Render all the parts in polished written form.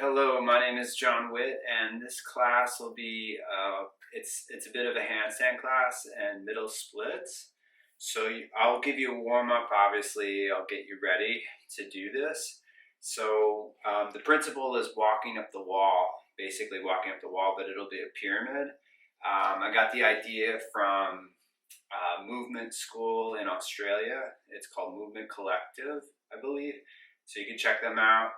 Hello, my name is Jon Witt, and this class will be, it's a bit of a handstand class and middle splits. So I'll give you a warm-up, obviously, I'll get you ready to do this. So the principle is walking up the wall, basically walking up the wall, but it'll be a pyramid. I got the idea from movement school in Australia. It's called Movement Collective, I believe. So you can check them out.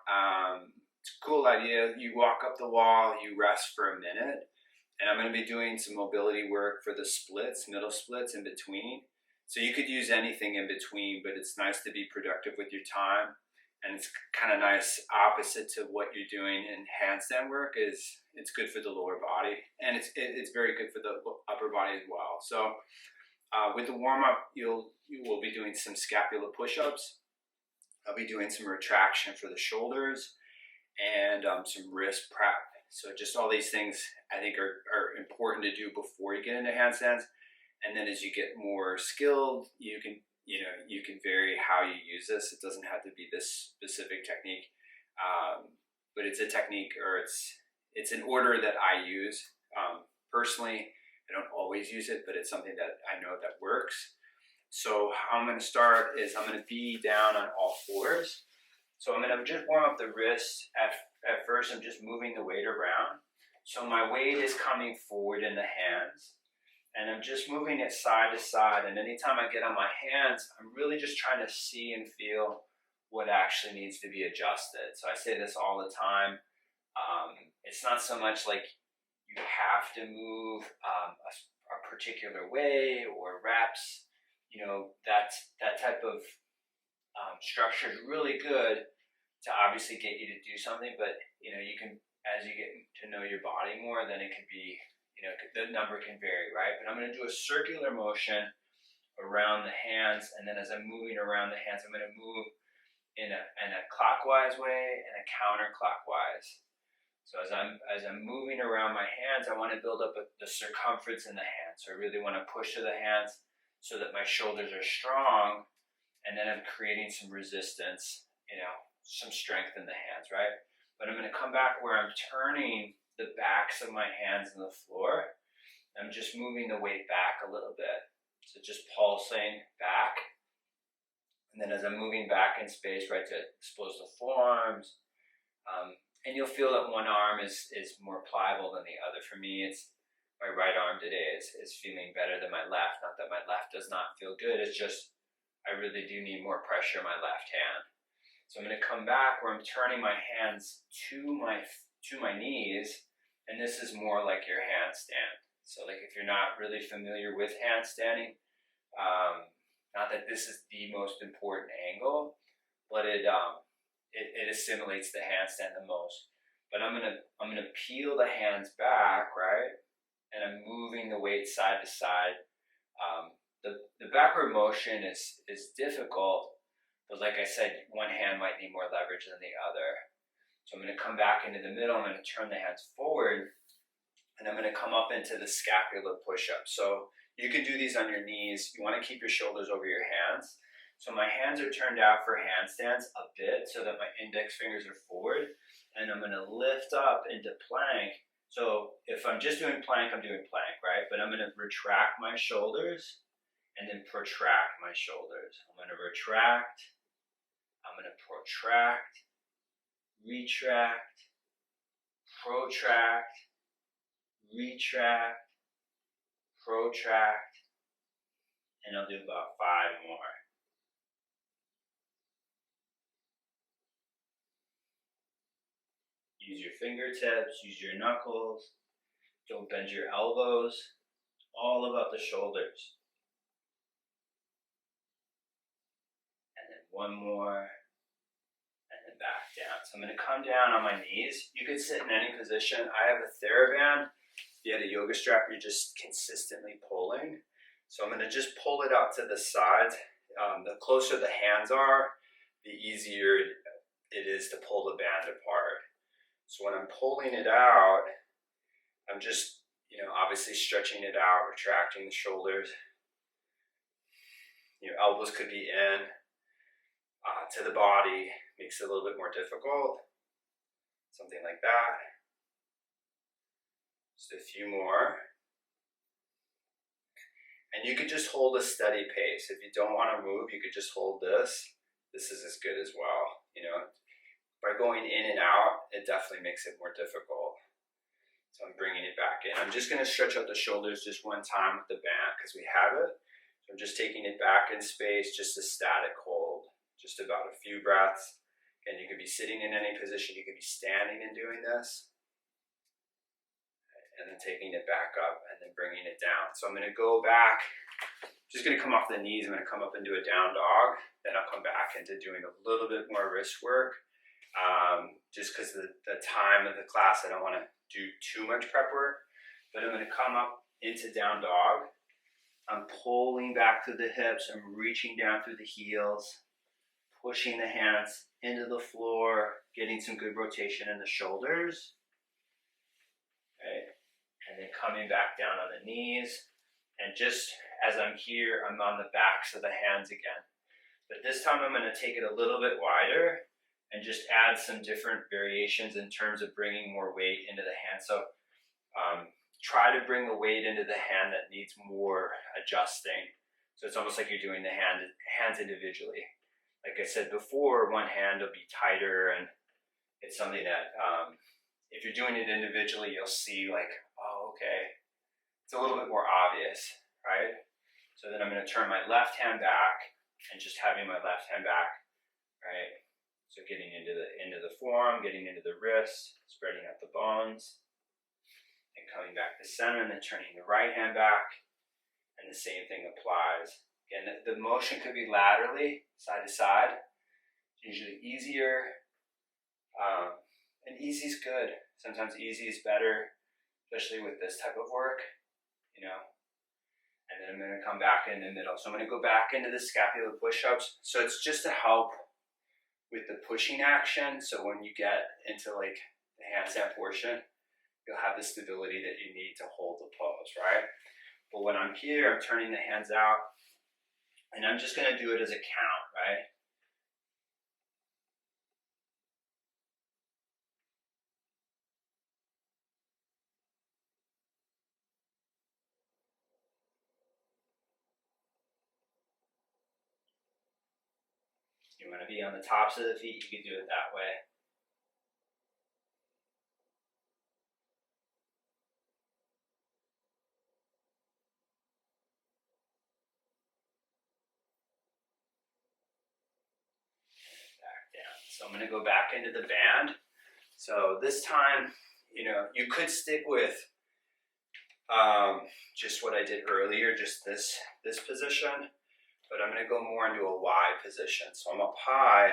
It's a cool idea. You walk up the wall, you rest for a minute, and I'm going to be doing some mobility work for the splits, middle splits in between. So you could use anything in between, but it's nice to be productive with your time. And it's kind of nice, opposite to what you're doing in handstand work, is it's good for the lower body, and it's very good for the upper body as well. So with the warm-up, you will be doing some scapular push-ups. I'll be doing some retraction for the shoulders and some wrist prep. So just all these things I think are important to do before you get into handstands. And then as you get more skilled, you can vary how you use this. It doesn't have to be this specific technique, but it's a technique, or it's an order that I use. Personally, I don't always use it, but it's something that I know that works. So how I'm going to start is I'm going to be down on all fours. So I'm going to just warm up the wrist. At first, I'm just moving the weight around. So my weight is coming forward in the hands, and I'm just moving it side to side. And anytime I get on my hands, I'm really just trying to see and feel what actually needs to be adjusted. So I say this all the time. It's not so much like you have to move a particular way or reps. That type of structure is really good to obviously get you to do something, but you can, as you get to know your body more, then it can be, the number can vary, right? But I'm going to do a circular motion around the hands, and then as I'm moving around the hands, I'm going to move in a clockwise way and a counterclockwise. So as I'm moving around my hands, I want to build up the circumference in the hands. So I really want to push to the hands so that my shoulders are strong, and then I'm creating some resistance, some strength in the hands, right? But I'm going to come back where I'm turning the backs of my hands on the floor. I'm just moving the weight back a little bit. So just pulsing back. And then as I'm moving back in space, right, to expose the forearms. And you'll feel that one arm is more pliable than the other. For me, it's my right arm today is feeling better than my left. Not that my left does not feel good. It's just I really do need more pressure in my left hand. So I'm going to come back where I'm turning my hands to my knees, and this is more like your handstand. So like if you're not really familiar with handstanding, not that this is the most important angle, but it assimilates the handstand the most. But I'm gonna peel the hands back, right? And I'm moving the weight side to side. The backward motion is difficult, but like I said, one hand might need more leverage than the other. So I'm going to come back into the middle. I'm going to turn the hands forward, and I'm going to come up into the scapular push-up. So you can do these on your knees. You want to keep your shoulders over your hands. So my hands are turned out for handstands a bit so that my index fingers are forward, and I'm going to lift up into plank. So if I'm just doing plank, I'm doing plank, right? But I'm going to retract my shoulders and then protract my shoulders. I'm going to retract, I'm going to protract, retract, protract, retract, protract, and I'll do about 5 more. Use your fingertips, use your knuckles, don't bend your elbows, all about the shoulders. And then 1 more, and then back down. So I'm going to come down on my knees. You can sit in any position. I have a TheraBand. If you had a yoga strap, you're just consistently pulling. So I'm going to just pull it out to the sides. The closer the hands are, the easier it is to pull the band apart. So when I'm pulling it out, I'm just, obviously stretching it out, retracting the shoulders. Your elbows could be in to the body, makes it a little bit more difficult. Something like that. Just a few more. And you could just hold a steady pace. If you don't want to move, you could just hold this. This is as good as well. You know, by going in and out, it definitely makes it more difficult. So I'm bringing it back in. I'm just going to stretch out the shoulders just one time with the band because we have it. So I'm just taking it back in space, just a static hold, just about a few breaths. And you could be sitting in any position. You could be standing and doing this. And then taking it back up and then bringing it down. So I'm going to go back, just going to come off the knees. I'm going to come up and do a down dog. Then I'll come back into doing a little bit more wrist work. Just because the time of the class, I don't want to do too much prep work. But I'm going to come up into down dog. I'm pulling back through the hips. I'm reaching down through the heels, pushing the hands into the floor, getting some good rotation in the shoulders. Okay. And then coming back down on the knees. And just as I'm here, I'm on the backs of the hands again. But this time I'm going to take it a little bit wider and just add some different variations in terms of bringing more weight into the hand. So try to bring the weight into the hand that needs more adjusting. So it's almost like you're doing the hands individually. Like I said before, one hand will be tighter, and it's something that if you're doing it individually, you'll see like, oh, okay, it's a little bit more obvious, right? So then I'm going to turn my left hand back and just having my left hand back, right? So getting into the forearm, getting into the wrist, spreading out the bones, and coming back to center, and then turning the right hand back, and the same thing applies. Again, the motion could be laterally, side to side. It's usually easier, and easy is good. Sometimes easy is better, especially with this type of work, you know. And then I'm going to come back in the middle. So I'm going to go back into the scapular push-ups. So it's just to help with the pushing action. So when you get into like the handstand portion, you'll have the stability that you need to hold the pose, right? But when I'm here, I'm turning the hands out, and I'm just going to do it as a count, right? You want to be on the tops of the feet, you can do it that way. Back down. So I'm going to go back into the band. So this time, you know, you could stick with just what I did earlier, just this position, but I'm going to go more into a Y position. So I'm up high,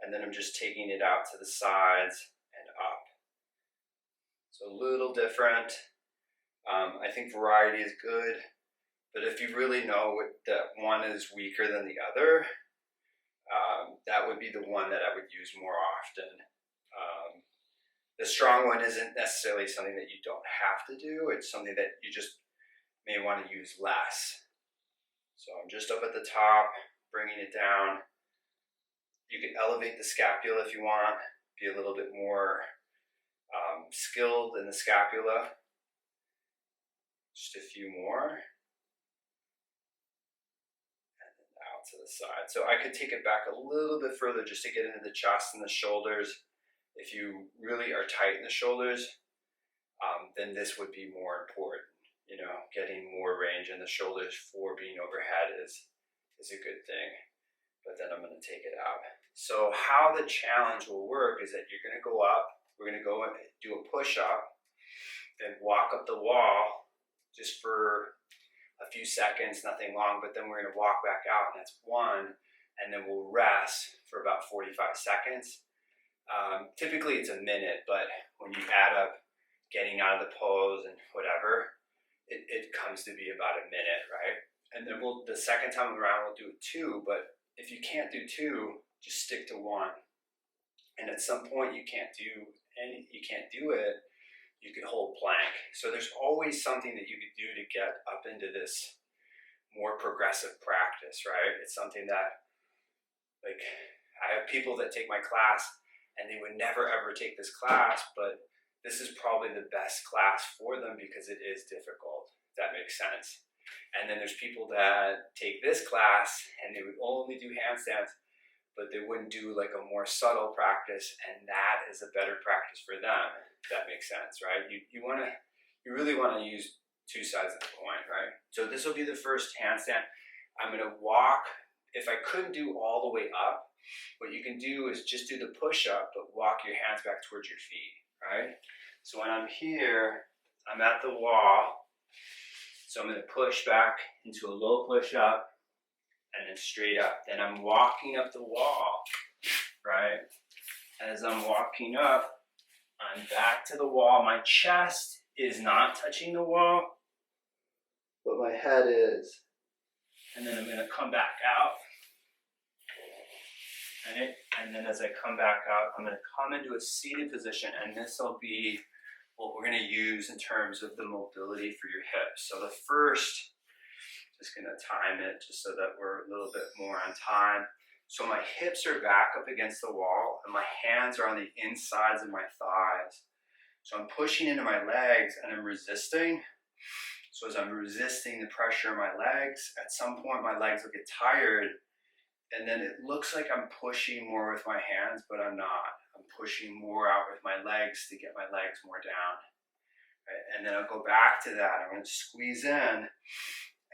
and then I'm just taking it out to the sides and up. So a little different. I think variety is good, but if you really know that one is weaker than the other, that would be the one that I would use more often. The strong one isn't necessarily something that you don't have to do. It's something that you just may want to use less. So I'm just up at the top, bringing it down. You can elevate the scapula if you want, be a little bit more skilled in the scapula. Just a few more. And then out to the side. So I could take it back a little bit further just to get into the chest and the shoulders. If you really are tight in the shoulders, then this would be more important. You know, getting more range in the shoulders for being overhead is a good thing. But then I'm going to take it out. So how the challenge will work is that you're going to go up. We're going to go and do a push-up, then walk up the wall just for a few seconds, nothing long, but then we're going to walk back out, and that's one, and then we'll rest for about 45 seconds. Typically it's a minute, but when you add up getting out of the pose and whatever, it comes to be about a minute, right? And then the second time around we'll do 2, but if you can't do 2, just stick to 1. And at some point you can't do it, you can hold plank. So there's always something that you could do to get up into this more progressive practice, right? It's something that, like, I have people that take my class and they would never ever take this class, but this is probably the best class for them because it is difficult, if that makes sense. And then there's people that take this class and they would only do handstands, but they wouldn't do like a more subtle practice, and that is a better practice for them, if that makes sense, right? You really want to use two sides of the coin, right? So this will be the first handstand. I'm going to walk. If I couldn't do all the way up, what you can do is just do the push-up, but walk your hands back towards your feet, right? So when I'm here, I'm at the wall. So I'm going to push back into a low push-up and then straight up. Then I'm walking up the wall, right? As I'm walking up, I'm back to the wall. My chest is not touching the wall, but my head is. And then I'm going to come back out. Right? And then as I come back out, I'm going to come into a seated position, and this will be what we're going to use in terms of the mobility for your hips. So the first, just going to time it just so that we're a little bit more on time. So my hips are back up against the wall, and my hands are on the insides of my thighs. So I'm pushing into my legs, and I'm resisting. So as I'm resisting the pressure in my legs, at some point my legs will get tired, and then it looks like I'm pushing more with my hands, but I'm not. I'm pushing more out with my legs to get my legs more down. Right? And then I'll go back to that. I'm going to squeeze in.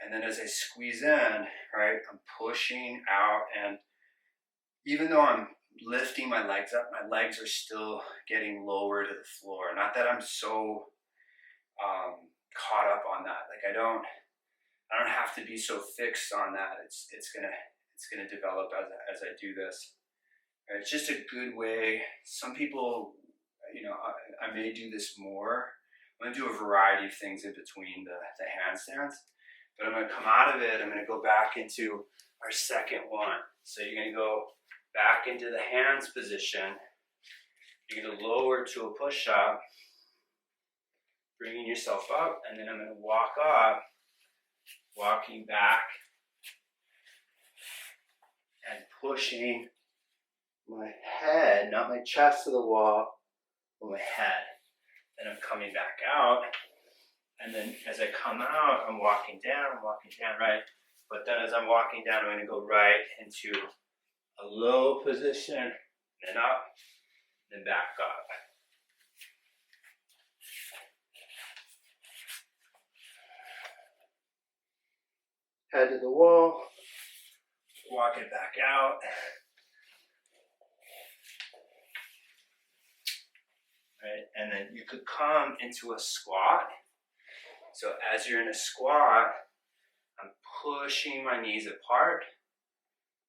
And then as I squeeze in, right, I'm pushing out. And even though I'm lifting my legs up, my legs are still getting lower to the floor. Not that I'm so caught up on that. Like I don't have to be so fixed on that. It's gonna develop as I do this. It's just a good way. Some people, I may do this more. I'm gonna do a variety of things in between the handstands, but I'm gonna come out of it. I'm gonna go back into our second one. So you're gonna go back into the hands position. You're gonna lower to a push-up, bringing yourself up, and then I'm gonna walk up, walking back, and pushing my head, not my chest to the wall, but my head. Then I'm coming back out, and then as I come out, I'm walking down, right? But then as I'm walking down, I'm going to go right into a low position, then up, then back up. Head to the wall, walk it back out. Right? And then you could come into a squat. So as you're in a squat, I'm pushing my knees apart,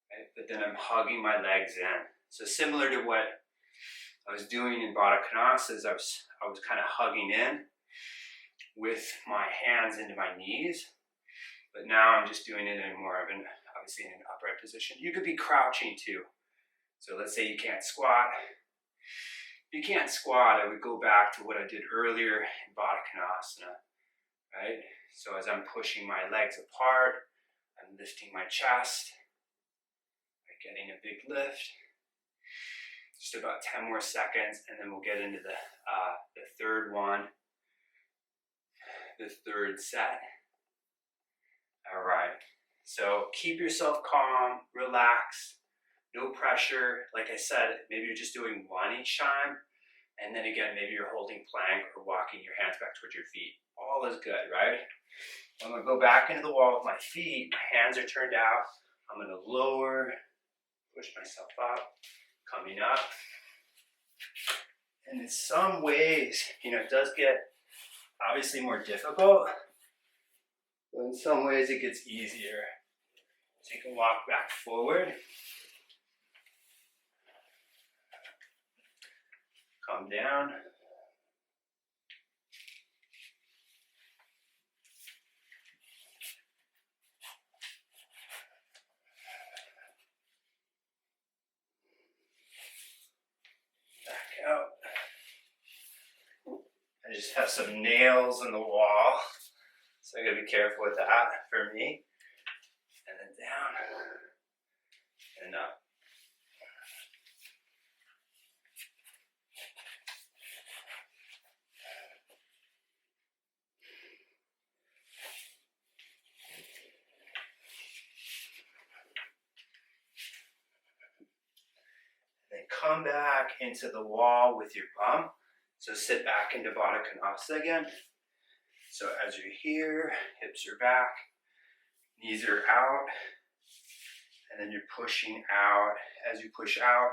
right? But then I'm hugging my legs in. So similar to what I was doing in Baddha Konasas, I was kind of hugging in with my hands into my knees. But now I'm just doing it in more of obviously in an upright position. You could be crouching too. So let's say you can't squat. If you can't squat, I would go back to what I did earlier in Baddha Konasana, right? So as I'm pushing my legs apart, I'm lifting my chest, right? Getting a big lift. Just about 10 more seconds, and then we'll get into the third one, the third set. All right, so keep yourself calm, relax, no pressure. Like I said, maybe you're just doing one each time, and then again, maybe you're holding plank or walking your hands back towards your feet. All is good, right? I'm gonna go back into the wall with my feet, my hands are turned out. I'm gonna lower, push myself up, coming up. And in some ways, it does get obviously more difficult, but in some ways it gets easier. So you can walk back forward. Come down. Back out. I just have some nails in the wall, so I gotta be careful with that for me. And then down and up. come back into the wall with your bum. So sit back into Baddha Konasana again. So as you're here, hips are back, knees are out, and then you're pushing out. As you push out,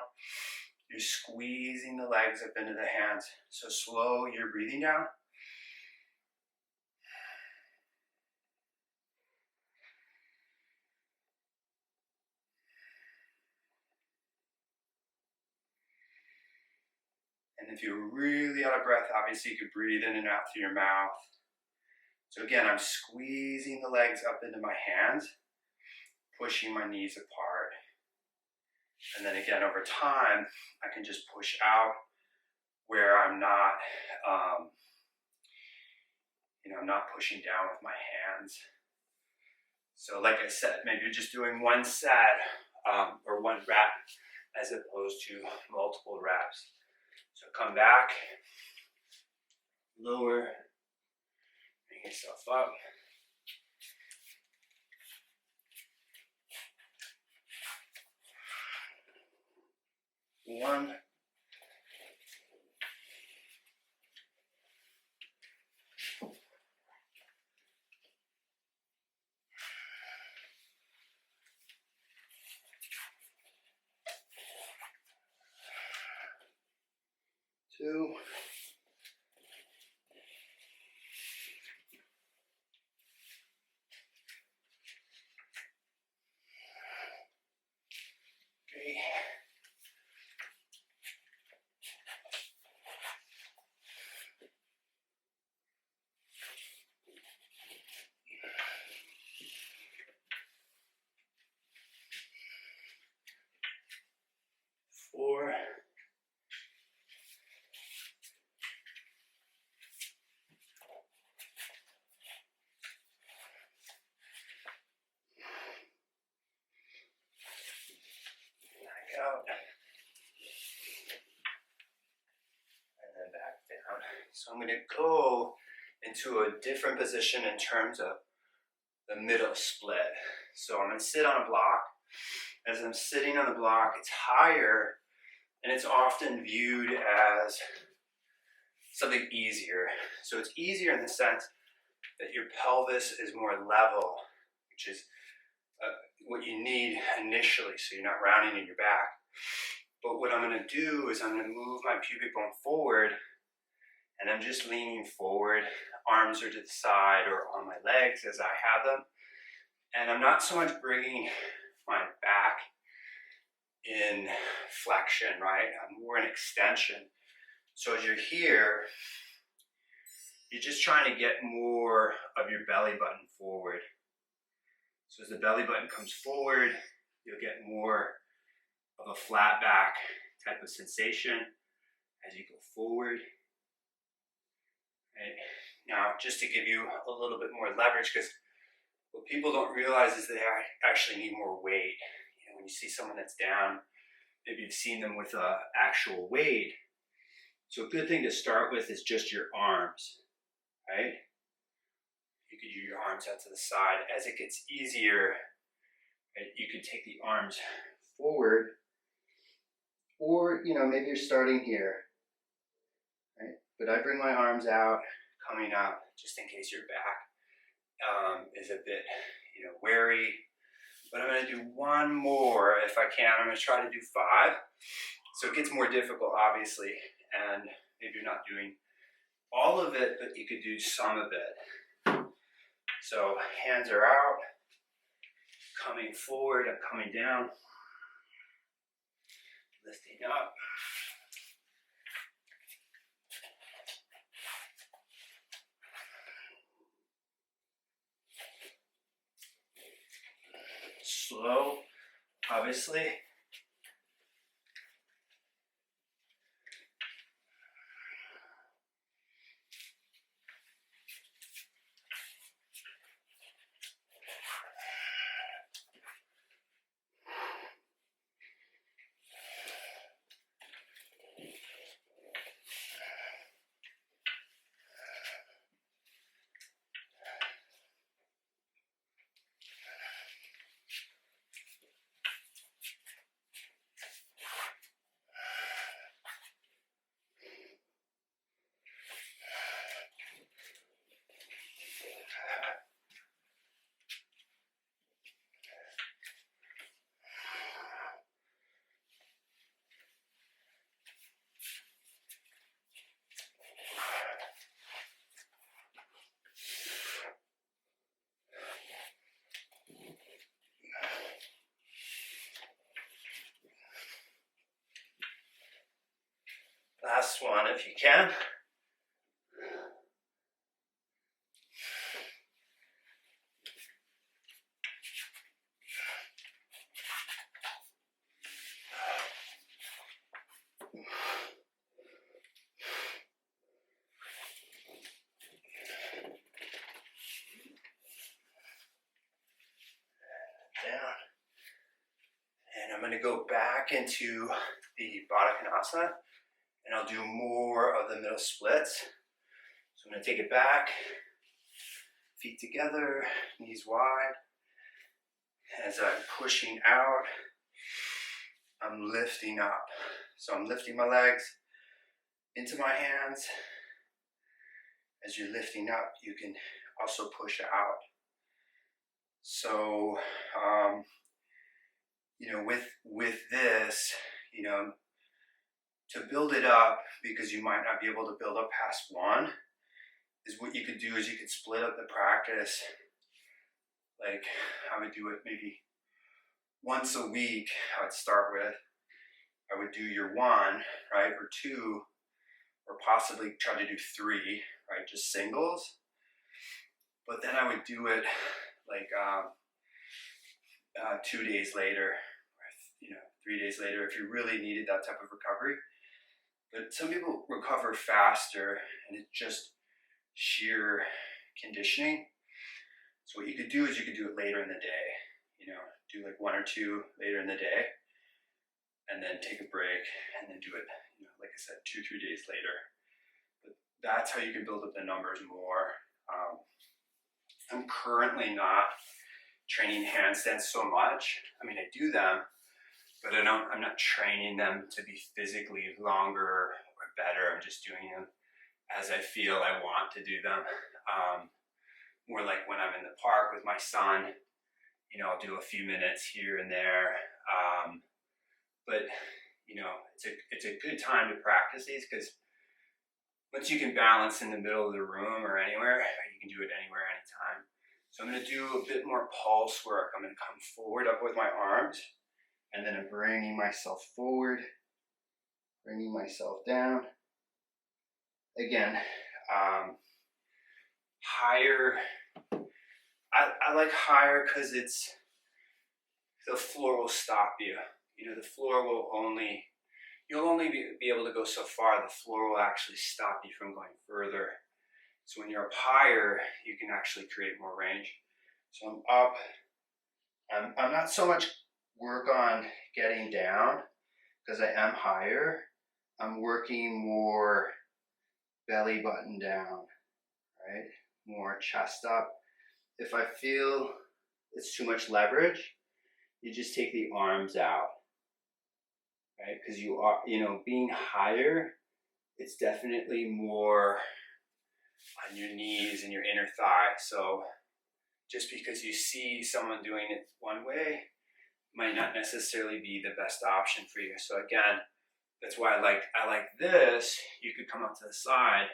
you're squeezing the legs up into the hands. So slow your breathing down. And if you're really out of breath, obviously you could breathe in and out through your mouth. So again, I'm squeezing the legs up into my hands, pushing my knees apart. And then again, over time, I can just push out where I'm not, I'm not pushing down with my hands. So like I said, maybe you're just doing one set or one rep as opposed to multiple reps. So come back, lower, bring yourself up. One. Two. Three. 4. Back out. And then back down. So I'm going to go into a different position in terms of the middle split. So I'm going to sit on a block. As I'm sitting on the block, it's higher, and it's often viewed as something easier. So it's easier in the sense that your pelvis is more level, which is what you need initially, so you're not rounding in your back. But what I'm going to do is I'm going to move my pubic bone forward, and I'm just leaning forward. Arms are to the side or on my legs as I have them. And I'm not so much bringing my back in flexion, right? I'm more in extension. So as you're here, you're just trying to get more of your belly button forward. So as the belly button comes forward, you'll get more of a flat back type of sensation as you go forward. Right? Now, just to give you a little bit more leverage, because what people don't realize is they actually need more weight. When you see someone that's down, maybe you've seen them with actual weight. So a good thing to start with is just your arms, right? You could use your arms out to the side. As it gets easier, right, you could take the arms forward, or maybe you're starting here, right? But I bring my arms out, coming up, just in case your back is a bit, wary. But I'm going to do one more if I can. I'm going to try to do 5. So it gets more difficult, obviously, and maybe you're not doing all of it, but you could do some of it. So hands are out, coming forward, I'm coming down, lifting up. Slow, obviously. fun if you can. Down. And I'm going to go back into the Baddha Konasana, and I'll do more of the middle splits. So I'm going to take it back, feet together, knees wide. As I'm pushing out, I'm lifting up. So I'm lifting my legs into my hands. As you're lifting up, you can also push out. So, with this, to build it up, because you might not be able to build up past one, is what you could do is you could split up the practice. Like I would do it maybe once a week. I would start with, I would do your one, right, or two, or possibly try to do three, right, just singles. But then I would do it like 2 days later, or 3 days later, if you really needed that type of recovery. But some people recover faster, and it's just sheer conditioning. So what you could do is you could do it later in the day, do like 1 or 2 later in the day, and then take a break, and then do it, like I said, 2-3 days later. But that's how you can build up the numbers more. I'm currently not training handstands so much. I mean, I do them, but I'm not training them to be physically longer or better. I'm just doing them as I feel I want to do them. More like when I'm in the park with my son, I'll do a few minutes here and there. But it's a good time to practice these, because once you can balance in the middle of the room or anywhere, you can do it anywhere, anytime. So I'm going to do a bit more pulse work. I'm going to come forward up with my arms, and then I'm bringing myself forward, bringing myself down. Again, higher. I like higher because the floor will stop you. The floor will you'll only be able to go so far. The floor will actually stop you from going further. So when you're up higher, you can actually create more range. So I'm up. I'm not so much work on getting down, because I am higher. I'm working more belly button down, right? More chest up. If I feel it's too much leverage, you just take the arms out, right? Because you are, being higher, it's definitely more on your knees and your inner thigh. So just because you see someone doing it one way might not necessarily be the best option for you. So again, that's why I like this. You could come up to the side,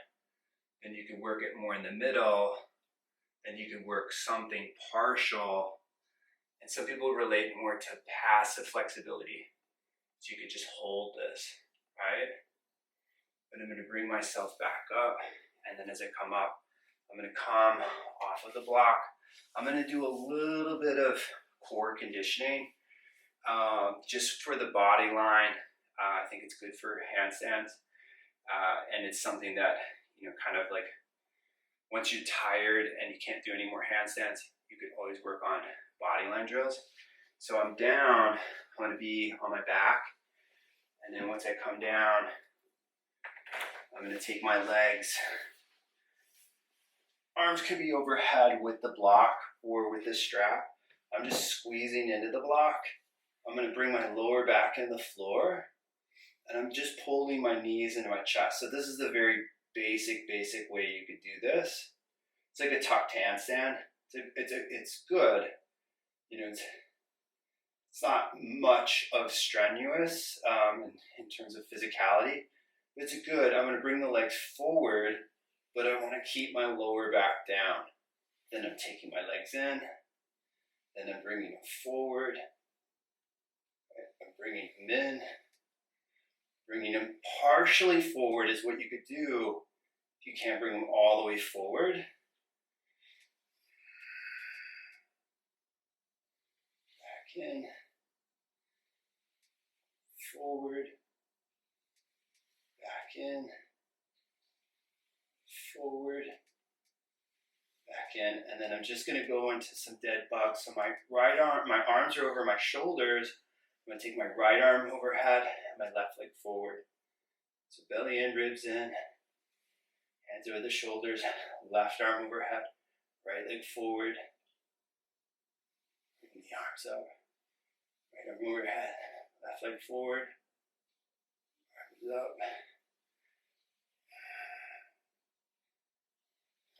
and you can work it more in the middle, and you can work something partial. And some people relate more to passive flexibility. So you could just hold this, right? But I'm going to bring myself back up, and then as I come up, I'm going to come off of the block. I'm going to do a little bit of core conditioning, just for the body line. I think it's good for handstands, and it's something that, kind of like, once you're tired and you can't do any more handstands, you could always work on body line drills. So I'm down, I'm going to be on my back, and then once I come down, I'm going to take my legs. Arms can be overhead with the block or with the strap. I'm just squeezing into the block. I'm going to bring my lower back in the floor, and I'm just pulling my knees into my chest. So this is the very basic way you could do this. It's like a tucked handstand. It's good. It's not much of strenuous in terms of physicality, but it's good. I'm going to bring the legs forward, but I want to keep my lower back down. Then I'm taking my legs in, then I'm bringing them forward. I'm bringing them in, Bringing them partially forward is what you could do if you can't bring them all the way forward. Back in, forward, back in, forward, back in, and then I'm just going to go into some dead bugs. So my right arm, my arms are over my shoulders. I'm going to take my right arm overhead and my left leg forward. So belly in, ribs in, hands over the shoulders, left arm overhead, right leg forward, bring the arms up, right arm overhead, left leg forward, arms up.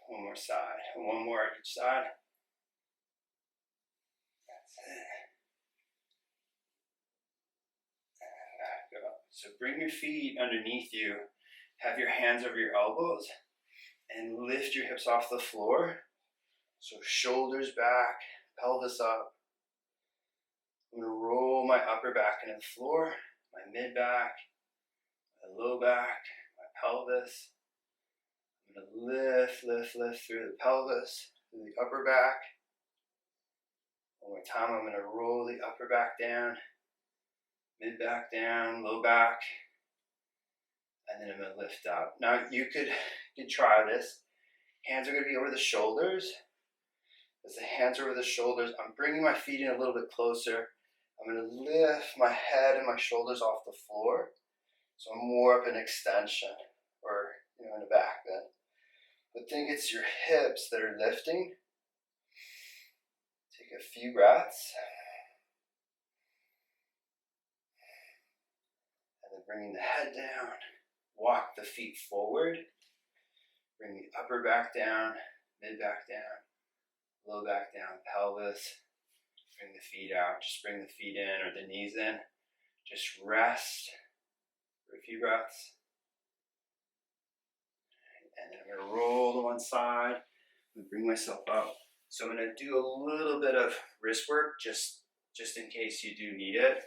One more side, one more at each side. That's it. And back up. So bring your feet underneath you. Have your hands over your elbows and lift your hips off the floor. So shoulders back, pelvis up. I'm going to roll my upper back into the floor, my mid back, my low back, my pelvis. I'm going to lift through the pelvis, through the upper back. One more time, I'm going to roll the upper back down, mid back down, low back, and then I'm going to lift up. Now you could try this. Hands are going to be over the shoulders. As the hands are over the shoulders, I'm bringing my feet in a little bit closer. I'm going to lift my head and my shoulders off the floor. So I'm more of an extension, or in the back bend. But think it's your hips that are lifting. Take a few breaths. And then bringing the head down. Walk the feet forward. Bring the upper back down, mid back down, low back down, pelvis. Bring the feet out. Just bring the feet in or the knees in. Just rest for a few breaths. And then I'm going to roll to one side and bring myself up. So I'm going to do a little bit of wrist work just in case you do need it.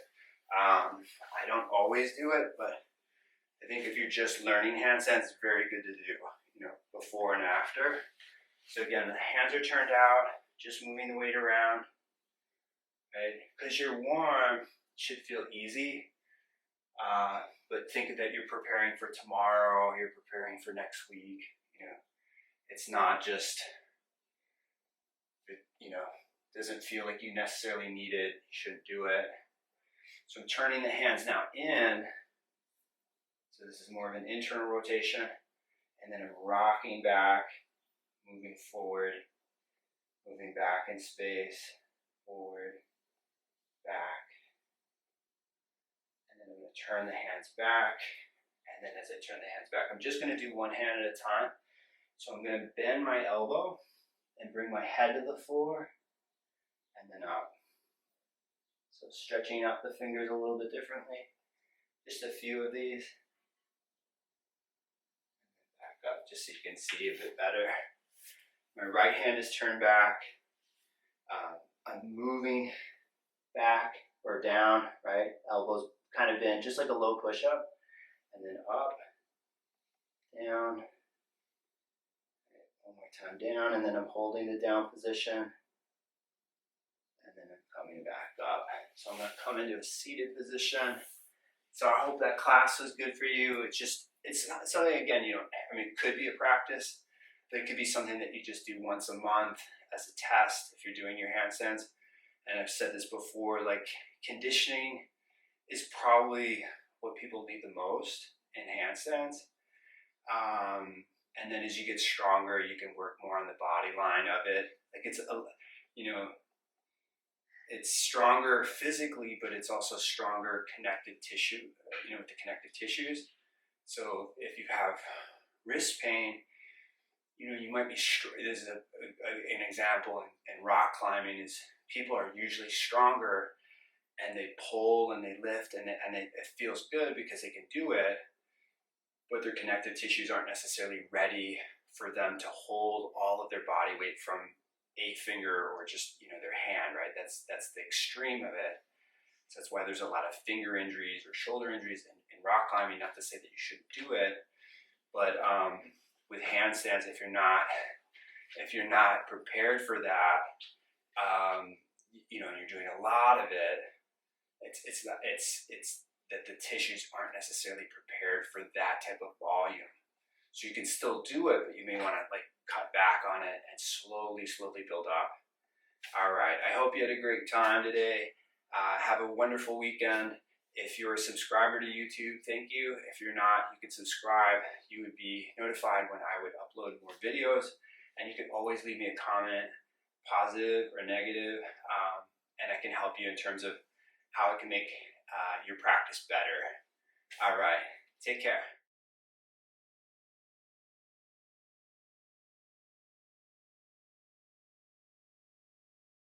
I don't always do it, but I think if you're just learning handstands, it's very good to do, before and after. So again, the hands are turned out, just moving the weight around. Right? Because you're warm, it should feel easy. But think that you're preparing for tomorrow, you're preparing for next week. It's not just, doesn't feel like you necessarily need it, you shouldn't do it. So I'm turning the hands now in. So this is more of an internal rotation. And then I'm rocking back, moving forward, moving back in space, forward, back. And then I'm going to turn the hands back. And then as I turn the hands back, I'm just going to do one hand at a time. So I'm going to bend my elbow and bring my head to the floor and then up. So stretching out the fingers a little bit differently. Just a few of these. Back up just so you can see a bit better. My right hand is turned back. I'm moving back or down, right? Elbows kind of in, just like a low push-up. And then up, down. One more time down, and then I'm holding the down position. And then I'm coming back up. So I'm going to come into a seated position. So I hope that class was good for you. It's not something, again, it could be a practice, but it could be something that you just do once a month as a test if you're doing your handstands. And I've said this before, like conditioning is probably what people need the most in handstands. And then as you get stronger, you can work more on the body line of it. Like it's stronger physically, but it's also stronger connective tissue, with the connective tissues. So if you have wrist pain, you might be, there's an example in rock climbing is people are usually stronger and they pull and they lift and it feels good because they can do it, but their connective tissues aren't necessarily ready for them to hold all of their body weight from a finger or just, their hand, right? That's the extreme of it. So that's why there's a lot of finger injuries or shoulder injuries in in rock climbing. Not to say that you shouldn't do it, but with handstands, if you're not prepared for that, you know, and you're doing a lot of it, it's that the tissues aren't necessarily prepared for that type of volume. So you can still do it, but you may want to like cut back on it and slowly build up. All right, I hope you had a great time today. Have a wonderful weekend. If you're a subscriber to YouTube, thank you. If you're not, you can subscribe. You would be notified when I would upload more videos. And you can always leave me a comment, positive or negative, and I can help you in terms of how it can make your practice better. All right, take care.